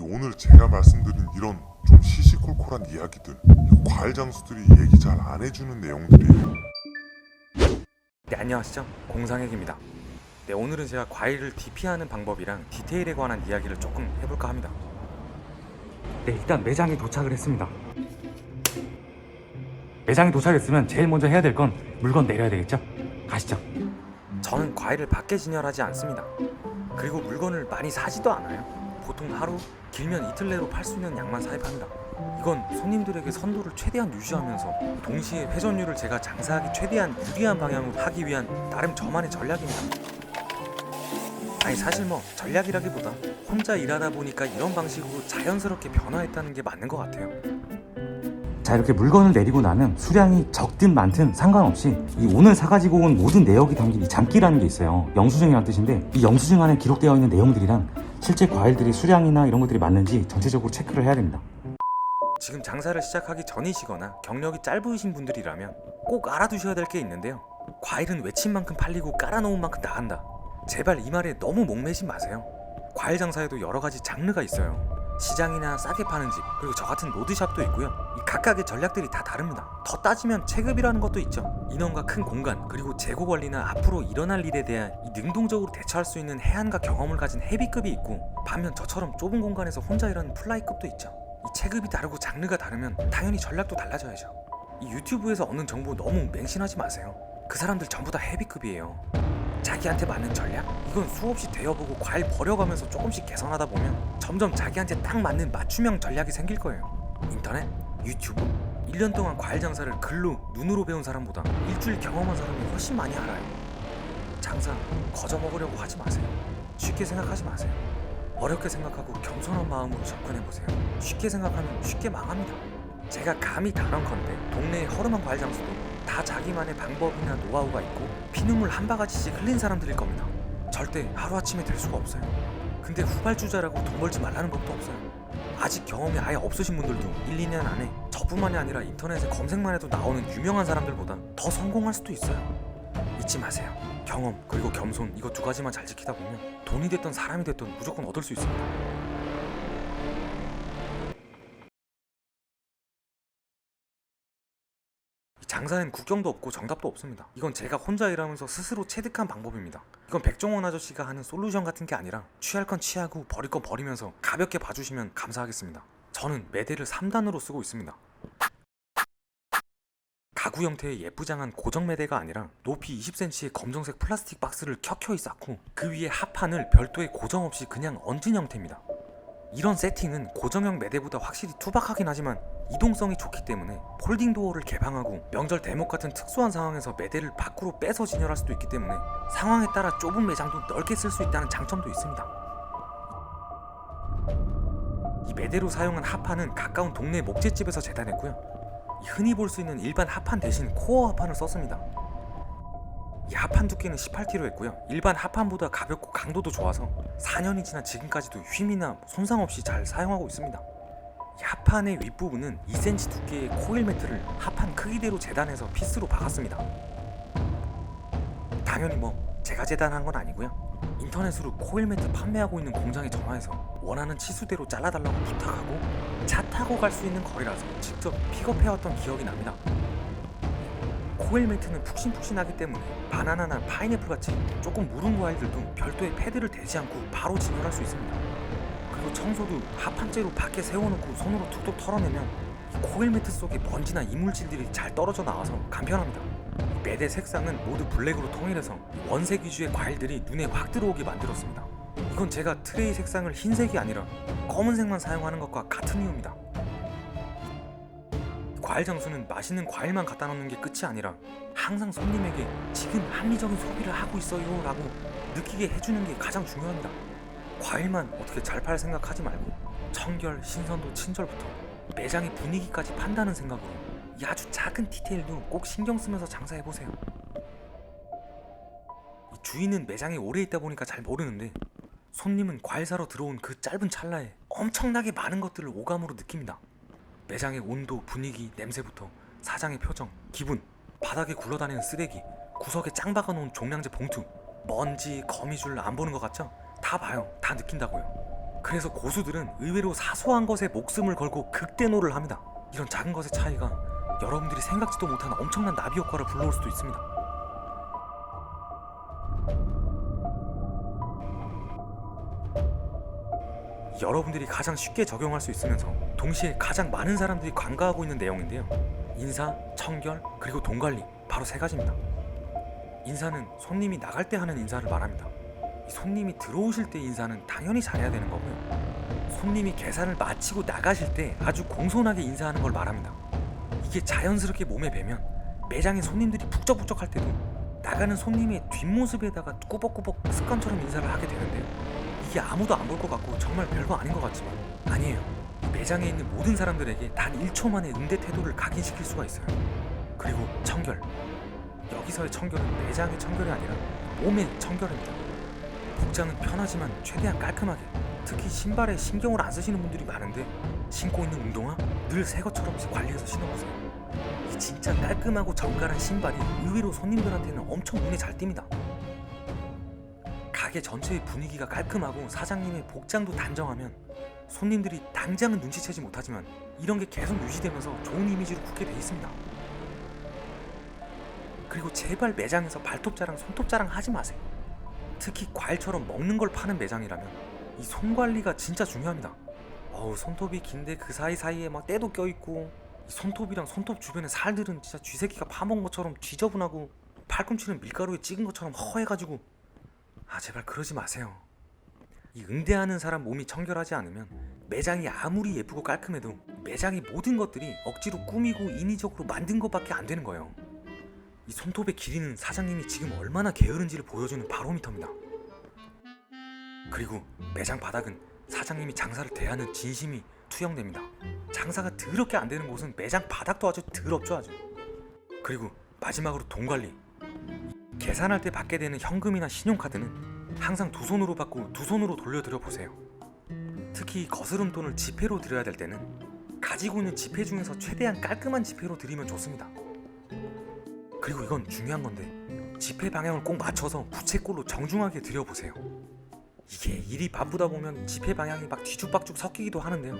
오늘 제가 말씀드린 이런 좀 시시콜콜한 이야기들, 과일 장수들이 얘기 잘 안 해주는 내용들이에요. 네, 안녕하시죠? 공상혁입니다. 네, 오늘은 제가 과일을 DP하는 방법이랑 디테일에 관한 이야기를 조금 해볼까 합니다. 네, 일단 매장에 도착을 했습니다. 매장에 도착했으면 제일 먼저 해야 될 건 물건 내려야 되겠죠? 가시죠. 저는 과일을 밖에 진열하지 않습니다. 그리고 물건을 많이 사지도 않아요. 보통 하루, 길면 이틀 내로 팔 수 있는 양만 사입합니다. 이건 손님들에게 선도를 최대한 유지하면서 동시에 회전율을 제가 장사하기 최대한 유리한 방향으로 하기 위한 나름 저만의 전략입니다. 아니 사실 뭐 전략이라기보다 혼자 일하다 보니까 이런 방식으로 자연스럽게 변화했다는 게 맞는 것 같아요. 자, 이렇게 물건을 내리고 나면 수량이 적든 많든 상관없이 이 오늘 사가지고 온 모든 내역이 담긴 이 장기라는 게 있어요. 영수증이라는 뜻인데 이 영수증 안에 기록되어 있는 내용들이랑 실제 과일들이 수량이나 이런 것들이 맞는지 전체적으로 체크를 해야 됩니다. 지금 장사를 시작하기 전이시거나 경력이 짧으신 분들이라면 꼭 알아두셔야 될 게 있는데요. 과일은 외친 만큼 팔리고 깔아놓은 만큼 나간다. 제발 이 말에 너무 목매지 마세요. 과일 장사에도 여러 가지 장르가 있어요. 시장이나 싸게 파는 집, 그리고 저 같은 로드샵도 있고요. 이 각각의 전략들이 다 다릅니다. 더 따지면 체급이라는 것도 있죠. 인원과 큰 공간, 그리고 재고 관리나 앞으로 일어날 일에 대한 이 능동적으로 대처할 수 있는 해안과 경험을 가진 헤비급이 있고, 반면 저처럼 좁은 공간에서 혼자 일하는 플라이급도 있죠. 이 체급이 다르고 장르가 다르면 당연히 전략도 달라져야죠. 이 유튜브에서 얻는 정보 너무 맹신하지 마세요. 그 사람들 전부 다 헤비급이에요. 자기한테 맞는 전략? 이건 수없이 되어보고 과일 버려가면서 조금씩 개선하다 보면 점점 자기한테 딱 맞는 맞춤형 전략이 생길 거예요. 인터넷? 유튜브? 1년 동안 과일 장사를 글로, 눈으로 배운 사람보다 일주일 경험한 사람이 훨씬 많이 알아요. 장사 거저 먹으려고 하지 마세요. 쉽게 생각하지 마세요. 어렵게 생각하고 겸손한 마음으로 접근해보세요. 쉽게 생각하면 쉽게 망합니다. 제가 감히 단언컨대 동네의 허름한 과일 장수도 다 자기만의 방법이나 노하우가 있고 피눈물 한 바가지씩 흘린 사람들일 겁니다. 절대 하루아침에 될 수가 없어요. 근데 후발주자라고 돈 벌지 말라는 법도 없어요. 아직 경험이 아예 없으신 분들도 1, 2년 안에 저뿐만이 아니라 인터넷에 검색만 해도 나오는 유명한 사람들보다 더 성공할 수도 있어요. 잊지 마세요. 경험 그리고 겸손, 이거 두 가지만 잘 지키다 보면 돈이 됐든 사람이 됐든 무조건 얻을 수 있습니다. 장사는 국경도 없고 정답도 없습니다. 이건 제가 혼자 일하면서 스스로 체득한 방법입니다. 이건 백종원 아저씨가 하는 솔루션 같은 게 아니라 취할 건 취하고 버릴 건 버리면서 가볍게 봐주시면 감사하겠습니다. 저는 매대를 3단으로 쓰고 있습니다. 가구 형태의 예쁘장한 고정 매대가 아니라 높이 20cm의 검정색 플라스틱 박스를 켜켜이 쌓고 그 위에 합판을 별도의 고정 없이 그냥 얹은 형태입니다. 이런 세팅은 고정형 매대보다 확실히 투박하긴 하지만 이동성이 좋기 때문에 폴딩 도어를 개방하고 명절 대목 같은 특수한 상황에서 매대를 밖으로 빼서 진열할 수도 있기 때문에 상황에 따라 좁은 매장도 넓게 쓸 수 있다는 장점도 있습니다. 이 매대로 사용한 합판은 가까운 동네 목재집에서 재단했고요. 흔히 볼 수 있는 일반 합판 대신 코어 합판을 썼습니다. 이 합판 두께는 18kg 했고요. 일반 합판보다 가볍고 강도도 좋아서 4년이 지난 지금까지도 휨이나 손상 없이 잘 사용하고 있습니다. 이 합판의 윗부분은 2cm 두께의 코일 매트를 합판 크기대로 재단해서 피스로 박았습니다. 당연히 제가 재단한 건 아니고요. 인터넷으로 코일 매트 판매하고 있는 공장에 전화해서 원하는 치수대로 잘라달라고 부탁하고 차 타고 갈 수 있는 거리라서 직접 픽업해왔던 기억이 납니다. 코일 매트는 푹신푹신하기 때문에 바나나나 파인애플 같이 조금 무른 과일들도 별도의 패드를 대지 않고 바로 진열할 수 있습니다. 그리고 청소도 합판째로 밖에 세워놓고 손으로 툭툭 털어내면 이 코일 매트 속에 먼지나 이물질들이 잘 떨어져 나와서 간편합니다. 매대 색상은 모두 블랙으로 통일해서 원색 위주의 과일들이 눈에 확 들어오게 만들었습니다. 이건 제가 트레이 색상을 흰색이 아니라 검은색만 사용하는 것과 같은 이유입니다. 과일 장수는 맛있는 과일만 갖다 놓는 게 끝이 아니라 항상 손님에게 지금 합리적인 소비를 하고 있어요 라고 느끼게 해주는 게 가장 중요합니다. 과일만 어떻게 잘 팔 생각하지 말고 청결, 신선도, 친절부터 매장의 분위기까지 판다는 생각으로 이 아주 작은 디테일도 꼭 신경 쓰면서 장사해보세요. 주인은 매장에 오래 있다 보니까 잘 모르는데 손님은 과일 사러 들어온 그 짧은 찰나에 엄청나게 많은 것들을 오감으로 느낍니다. 매장의 온도, 분위기, 냄새부터 사장의 표정, 기분, 바닥에 굴러다니는 쓰레기, 구석에 짱 박아놓은 종량제 봉투, 먼지, 거미줄 안 보는 것 같죠? 다 봐요. 다 느낀다고요. 그래서 고수들은 의외로 사소한 것에 목숨을 걸고 극대노를 합니다. 이런 작은 것의 차이가 여러분들이 생각지도 못한 엄청난 나비 효과를 불러올 수도 있습니다. 여러분들이 가장 쉽게 적용할 수 있으면서 동시에 가장 많은 사람들이 간과하고 있는 내용인데요. 인사, 청결, 그리고 돈 관리, 바로 세 가지입니다. 인사는 손님이 나갈 때 하는 인사를 말합니다. 손님이 들어오실 때 인사는 당연히 잘해야 되는 거고요. 손님이 계산을 마치고 나가실 때 아주 공손하게 인사하는 걸 말합니다. 이게 자연스럽게 몸에 배면 매장에 손님들이 북적북적할 때도 나가는 손님의 뒷모습에다가 꾸벅꾸벅 습관처럼 인사를 하게 되는데요. 이게 아무도 안 볼 것 같고 정말 별거 아닌 것 같지만 아니에요. 매장에 있는 모든 사람들에게 단 1초 만에 응대 태도를 각인시킬 수가 있어요. 그리고 청결. 여기서의 청결은 매장의 청결이 아니라 몸의 청결입니다. 복장은 편하지만 최대한 깔끔하게, 특히 신발에 신경을 안 쓰시는 분들이 많은데 신고 있는 운동화 늘 새 것처럼 관리해서 신어보세요. 이 진짜 깔끔하고 정갈한 신발이 의외로 손님들한테는 엄청 눈에 잘 띕니다. 가게 전체의 분위기가 깔끔하고 사장님의 복장도 단정하면 손님들이 당장은 눈치채지 못하지만 이런 게 계속 유지되면서 좋은 이미지로 굳게 돼 있습니다. 그리고 제발 매장에서 발톱 자랑, 손톱 자랑 하지 마세요. 특히 과일처럼 먹는 걸 파는 매장이라면 이 손 관리가 진짜 중요합니다. 손톱이 긴데 그 사이사이에 막 때도 껴있고 이 손톱이랑 손톱 주변의 살들은 진짜 쥐새끼가 파먹은 것처럼 지저분하고 팔꿈치는 밀가루에 찍은 것처럼 허해가지고 제발 그러지 마세요. 이 응대하는 사람 몸이 청결하지 않으면 매장이 아무리 예쁘고 깔끔해도 매장의 모든 것들이 억지로 꾸미고 인위적으로 만든 것밖에 안 되는 거예요. 이 손톱의 길이는 사장님이 지금 얼마나 게으른지를 보여주는 바로미터입니다. 그리고 매장 바닥은 사장님이 장사를 대하는 진심이 투영됩니다. 장사가 더럽게 안 되는 곳은 매장 바닥도 아주 더럽죠 아주. 그리고 마지막으로 돈 관리. 계산할 때 받게 되는 현금이나 신용카드는 항상 두 손으로 받고 두 손으로 돌려드려 보세요. 특히 거스름 돈을 지폐로 드려야 될 때는 가지고 있는 지폐 중에서 최대한 깔끔한 지폐로 드리면 좋습니다. 그리고 이건 중요한 건데 지폐 방향을 꼭 맞춰서 부채꼴로 정중하게 드려보세요. 이게 일이 바쁘다 보면 지폐 방향이 막 뒤죽박죽 섞이기도 하는데요.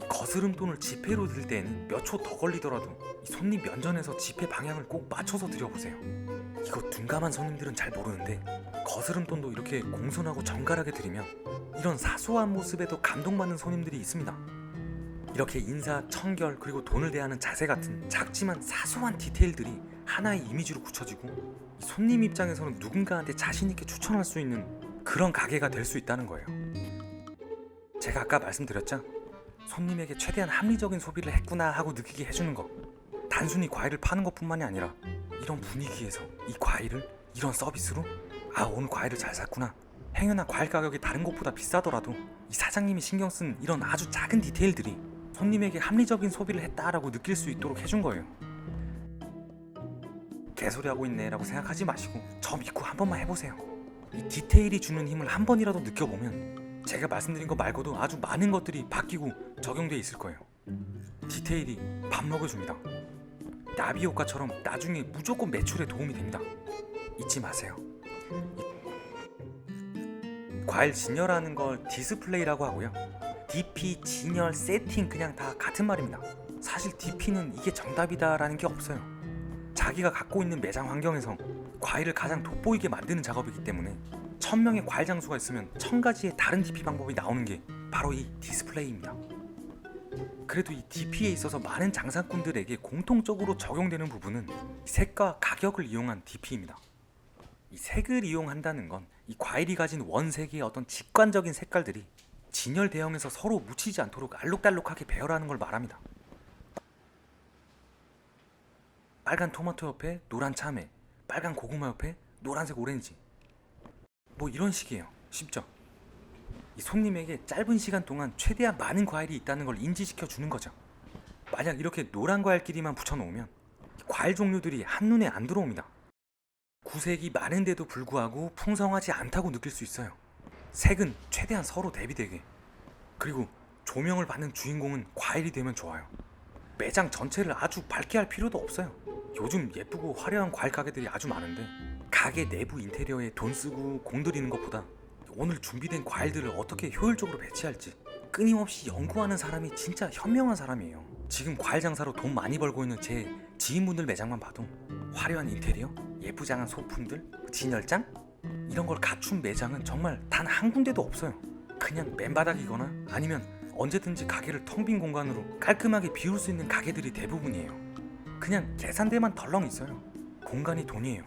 거스름 돈을 지폐로 들 때에는 몇 초 더 걸리더라도 손님 면전에서 지폐 방향을 꼭 맞춰서 드려보세요. 이거 둔감한 손님들은 잘 모르는데 거스름 돈도 이렇게 공손하고 정갈하게 드리면 이런 사소한 모습에도 감동받는 손님들이 있습니다. 이렇게 인사, 청결, 그리고 돈을 대하는 자세 같은 작지만 사소한 디테일들이 하나의 이미지로 굳혀지고 손님 입장에서는 누군가한테 자신있게 추천할 수 있는 그런 가게가 될 수 있다는 거예요. 제가 아까 말씀드렸죠? 손님에게 최대한 합리적인 소비를 했구나 하고 느끼게 해주는 것. 단순히 과일을 파는 것뿐만이 아니라 이런 분위기에서 이 과일을 이런 서비스로 오늘 과일을 잘 샀구나. 행여나 과일 가격이 다른 곳보다 비싸더라도 이 사장님이 신경 쓴 이런 아주 작은 디테일들이 손님에게 합리적인 소비를 했다라고 느낄 수 있도록 해준 거예요. 개소리하고 있네 라고 생각하지 마시고 저 믿고 한 번만 해보세요. 이 디테일이 주는 힘을 한 번이라도 느껴보면 제가 말씀드린 것 말고도 아주 많은 것들이 바뀌고 적용돼 있을 거예요. 디테일이 밥 먹여줍니다. 나비 효과처럼 나중에 무조건 매출에 도움이 됩니다. 잊지 마세요. 과일 진열하는 걸 디스플레이라고 하고요. DP, 진열, 세팅 그냥 다 같은 말입니다. 사실 DP는 이게 정답이다라는 게 없어요. 자기가 갖고 있는 매장 환경에서 과일을 가장 돋보이게 만드는 작업이기 때문에 1000명의 과일 장수가 있으면 1000가지의 다른 DP 방법이 나오는 게 바로 이 디스플레이입니다. 그래도 이 DP에 있어서 많은 장사꾼들에게 공통적으로 적용되는 부분은 색과 가격을 이용한 DP입니다. 이 색을 이용한다는 건 이 과일이 가진 원색의 어떤 직관적인 색깔들이 진열 대형에서 서로 묻히지 않도록 알록달록하게 배열하는 걸 말합니다. 빨간 토마토 옆에 노란 참외, 빨간 고구마 옆에 노란색 오렌지, 뭐 이런 식이에요. 쉽죠? 이 손님에게 짧은 시간 동안 최대한 많은 과일이 있다는 걸 인지시켜 주는 거죠. 만약 이렇게 노란 과일끼리만 붙여놓으면 과일 종류들이 한눈에 안 들어옵니다. 구색이 많은데도 불구하고 풍성하지 않다고 느낄 수 있어요. 색은 최대한 서로 대비되게. 그리고 조명을 받는 주인공은 과일이 되면 좋아요. 매장 전체를 아주 밝게 할 필요도 없어요. 요즘 예쁘고 화려한 과일 가게들이 아주 많은데 가게 내부 인테리어에 돈 쓰고 공들이는 것보다 오늘 준비된 과일들을 어떻게 효율적으로 배치할지 끊임없이 연구하는 사람이 진짜 현명한 사람이에요. 지금 과일 장사로 돈 많이 벌고 있는 제 지인분들 매장만 봐도 화려한 인테리어, 예쁘장한 소품들, 진열장 이런 걸 갖춘 매장은 정말 단 한 군데도 없어요. 그냥 맨바닥이거나 아니면 언제든지 가게를 텅 빈 공간으로 깔끔하게 비울 수 있는 가게들이 대부분이에요. 그냥 계산대만 덜렁 있어요. 공간이 돈이에요.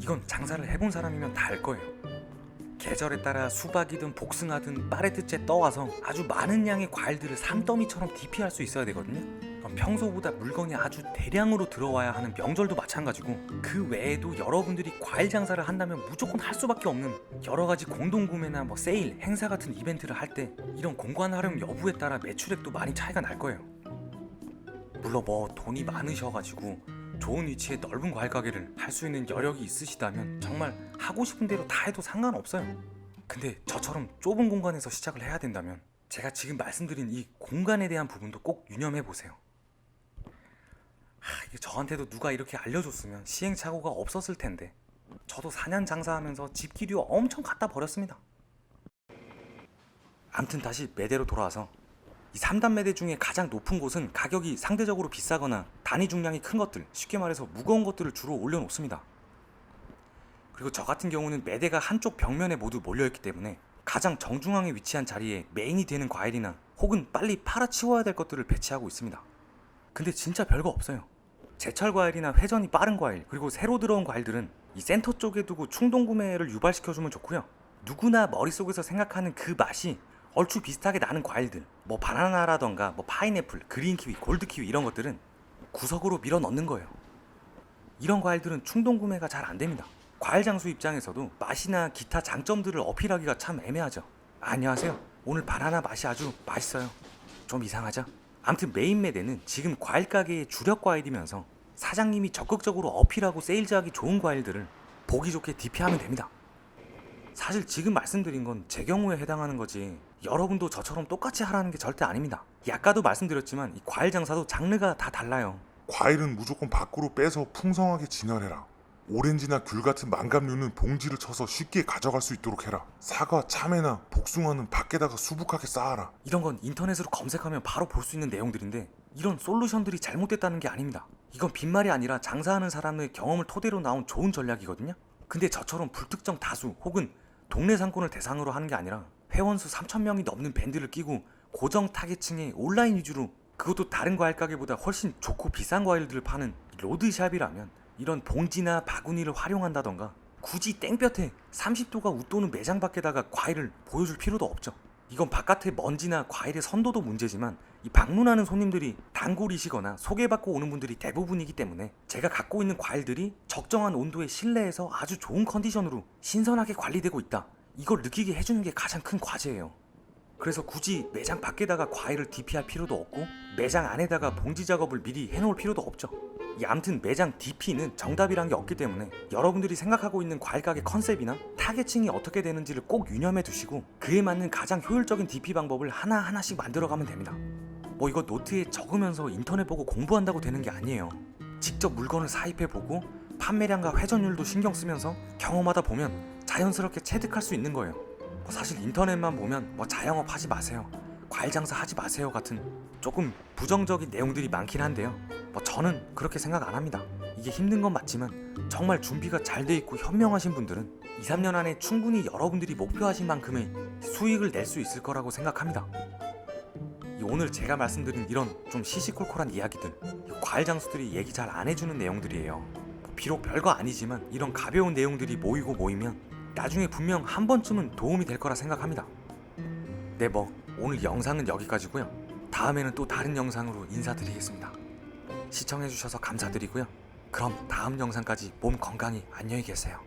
이건 장사를 해본 사람이면 다 알 거예요. 계절에 따라 수박이든 복숭아든 파레트째 떠와서 아주 많은 양의 과일들을 산더미처럼 DP할 수 있어야 되거든요. 그럼 평소보다 물건이 아주 대량으로 들어와야 하는 명절도 마찬가지고, 그 외에도 여러분들이 과일 장사를 한다면 무조건 할 수밖에 없는 여러 가지 공동구매나 세일, 행사 같은 이벤트를 할 때 이런 공간 활용 여부에 따라 매출액도 많이 차이가 날 거예요. 물론 돈이 많으셔가지고 좋은 위치에 넓은 과일 가게를 할 수 있는 여력이 있으시다면 정말 하고 싶은 대로 다 해도 상관없어요. 근데 저처럼 좁은 공간에서 시작을 해야 된다면 제가 지금 말씀드린 이 공간에 대한 부분도 꼭 유념해 보세요. 이게 저한테도 누가 이렇게 알려줬으면 시행착오가 없었을 텐데, 저도 4년 장사하면서 집기류 엄청 갖다 버렸습니다. 암튼 다시 매대로 돌아와서 이 3단 매대 중에 가장 높은 곳은 가격이 상대적으로 비싸거나 단위 중량이 큰 것들, 쉽게 말해서 무거운 것들을 주로 올려놓습니다. 그리고 저 같은 경우는 매대가 한쪽 벽면에 모두 몰려있기 때문에 가장 정중앙에 위치한 자리에 메인이 되는 과일이나 혹은 빨리 팔아치워야 될 것들을 배치하고 있습니다. 근데 진짜 별거 없어요. 제철 과일이나 회전이 빠른 과일, 그리고 새로 들어온 과일들은 이 센터 쪽에 두고 충동 구매를 유발시켜주면 좋고요. 누구나 머릿속에서 생각하는 그 맛이 얼추 비슷하게 나는 과일들, 바나나라던가 파인애플, 그린 키위, 골드 키위 이런 것들은 구석으로 밀어 넣는 거예요. 이런 과일들은 충동 구매가 잘 안 됩니다. 과일 장수 입장에서도 맛이나 기타 장점들을 어필하기가 참 애매하죠. 안녕하세요, 오늘 바나나 맛이 아주 맛있어요. 좀 이상하죠? 아무튼 메인 매대는 지금 과일 가게의 주력 과일이면서 사장님이 적극적으로 어필하고 세일즈하기 좋은 과일들을 보기 좋게 DP하면 됩니다. 사실 지금 말씀드린 건 제 경우에 해당하는 거지 여러분도 저처럼 똑같이 하라는 게 절대 아닙니다. 아까도 말씀드렸지만 이 과일 장사도 장르가 다 달라요. 과일은 무조건 밖으로 빼서 풍성하게 진열해라. 오렌지나 귤 같은 망감류는 봉지를 쳐서 쉽게 가져갈 수 있도록 해라. 사과, 참외나 복숭아는 밖에다가 수북하게 쌓아라. 이런 건 인터넷으로 검색하면 바로 볼 수 있는 내용들인데, 이런 솔루션들이 잘못됐다는 게 아닙니다. 이건 빈말이 아니라 장사하는 사람의 경험을 토대로 나온 좋은 전략이거든요. 근데 저처럼 불특정 다수 혹은 동네 상권을 대상으로 하는 게 아니라 회원수 3,000명이 넘는 밴드를 끼고 고정 타겟층의 온라인 위주로, 그것도 다른 과일 가게보다 훨씬 좋고 비싼 과일들을 파는 로드샵이라면 이런 봉지나 바구니를 활용한다던가 굳이 땡볕에 30도가 웃도는 매장 밖에다가 과일을 보여줄 필요도 없죠. 이건 바깥의 먼지나 과일의 선도도 문제지만 이 방문하는 손님들이 단골이시거나 소개받고 오는 분들이 대부분이기 때문에 제가 갖고 있는 과일들이 적정한 온도의 실내에서 아주 좋은 컨디션으로 신선하게 관리되고 있다, 이걸 느끼게 해주는 게 가장 큰 과제예요. 그래서 굳이 매장 밖에다가 과일을 DP할 필요도 없고 매장 안에다가 봉지 작업을 미리 해놓을 필요도 없죠. 아무튼 매장 DP는 정답이란 게 없기 때문에 여러분들이 생각하고 있는 과일 가게 컨셉이나 타겟층이 어떻게 되는지를 꼭 유념해 두시고 그에 맞는 가장 효율적인 DP 방법을 하나하나씩 만들어가면 됩니다. 이거 노트에 적으면서 인터넷 보고 공부한다고 되는 게 아니에요. 직접 물건을 사입해보고 판매량과 회전율도 신경 쓰면서 경험하다 보면 자연스럽게 체득할 수 있는 거예요. 사실 인터넷만 보면 자영업 하지 마세요, 과일 장사 하지 마세요 같은 조금 부정적인 내용들이 많긴 한데요. 저는 그렇게 생각 안 합니다. 이게 힘든 건 맞지만 정말 준비가 잘 돼 있고 현명하신 분들은 2, 3년 안에 충분히 여러분들이 목표하신 만큼의 수익을 낼 수 있을 거라고 생각합니다. 오늘 제가 말씀드린 이런 좀 시시콜콜한 이야기들, 과일 장수들이 얘기 잘 안 해주는 내용들이에요. 비록 별거 아니지만 이런 가벼운 내용들이 모이면 나중에 분명 한 번쯤은 도움이 될 거라 생각합니다. 네, 오늘 영상은 여기까지고요. 다음에는 또 다른 영상으로 인사드리겠습니다. 시청해주셔서 감사드리고요. 그럼 다음 영상까지 몸 건강히 안녕히 계세요.